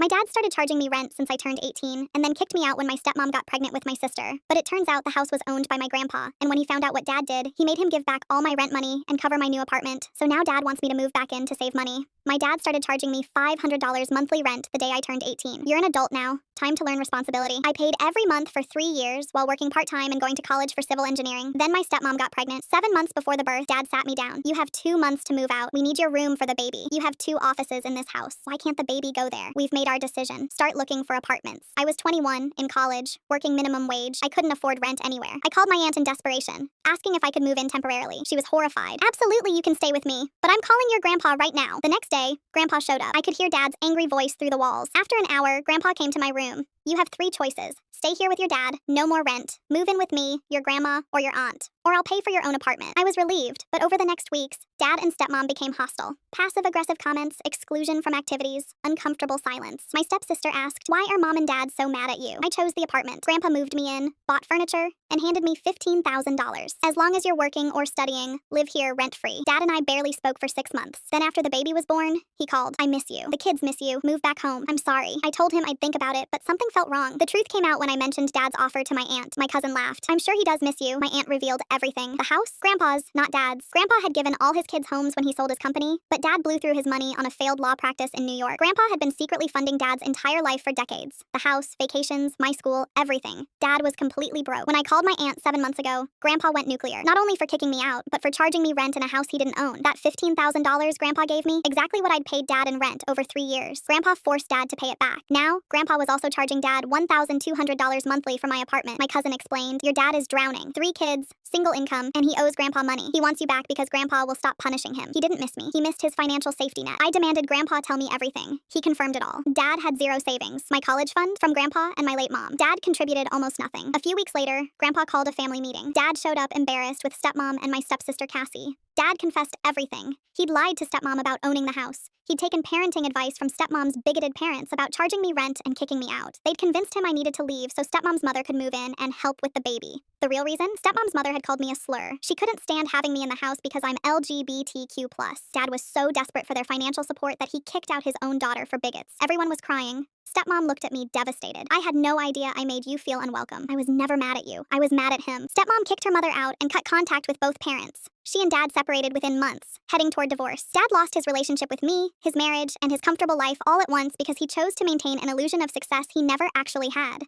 My dad started charging me rent since I turned 18, and then kicked me out when my stepmom got pregnant with my sister. But it turns out the house was owned by my grandpa, and when he found out what dad did, he made him give back all my rent money and cover my new apartment. So now dad wants me to move back in to save money. My dad started charging me $500 monthly rent the day I turned 18. You're an adult now. Time to learn responsibility. I paid every month for 3 years while working part-time and going to college for civil engineering. Then my stepmom got pregnant. 7 months before the birth, dad sat me down. You have 2 months to move out. We need your room for the baby. You have 2 offices in this house. Why can't the baby go there? We've made our decision. Start looking for apartments. I was 21, in college, working minimum wage. I couldn't afford rent anywhere. I called my aunt in desperation, asking if I could move in temporarily. She was horrified. Absolutely, you can stay with me, but I'm calling your grandpa right now. The next day, grandpa showed up. I could hear dad's angry voice through the walls. After an hour, grandpa came to my room. You have 3 choices. Stay here with your dad, no more rent. Move in with me, your grandma, or your aunt. Or I'll pay for your own apartment. I was relieved, but over the next weeks, dad and stepmom became hostile. Passive-aggressive comments, exclusion from activities, uncomfortable silence. My stepsister asked, why are mom and dad so mad at you? I chose the apartment. Grandpa moved me in, bought furniture, and handed me $15,000. As long as you're working or studying, live here rent-free. Dad and I barely spoke for 6 months. Then after the baby was born, he called. I miss you. The kids miss you. Move back home. I'm sorry. I told him I'd think about it, but something felt wrong. The truth came out when I mentioned dad's offer to my aunt. My cousin laughed. I'm sure he does miss you. My aunt revealed everything. The house? Grandpa's, not dad's. Grandpa had given all his kids homes when he sold his company, but dad blew through his money on a failed law practice in New York. Grandpa had been secretly funding dad's entire life for decades. The house, vacations, my school, everything. Dad was completely broke. When I called my aunt 7 months ago, grandpa went nuclear. Not only for kicking me out, but for charging me rent in a house he didn't own. That $15,000 grandpa gave me, exactly what I'd paid dad in rent over 3 years. Grandpa forced dad to pay it back. Now, grandpa was also charging dad $1,200 monthly for my apartment. My cousin explained, your dad is drowning. 3 kids, single income, and he owes grandpa money. He wants you back because grandpa will stop punishing him. He didn't miss me. He missed his financial safety net. I demanded grandpa tell me everything. He confirmed it all. Dad had 0 savings. My college fund, from grandpa and my late mom. Dad contributed almost nothing. A few weeks later, grandpa called a family meeting. Dad showed up embarrassed with stepmom and my stepsister Cassie. Dad confessed everything. He'd lied to stepmom about owning the house. He'd taken parenting advice from stepmom's bigoted parents about charging me rent and kicking me out. They'd convinced him I needed to leave so stepmom's mother could move in and help with the baby. The real reason? Stepmom's mother had called me a slur. She couldn't stand having me in the house because I'm LGBTQ+. Dad was so desperate for their financial support that he kicked out his own daughter for bigots. Everyone was crying. Stepmom looked at me devastated. I had no idea I made you feel unwelcome. I was never mad at you. I was mad at him. Stepmom kicked her mother out and cut contact with both parents. She and dad separated within months, heading toward divorce. Dad lost his relationship with me, his marriage, and his comfortable life all at once because he chose to maintain an illusion of success he never actually had.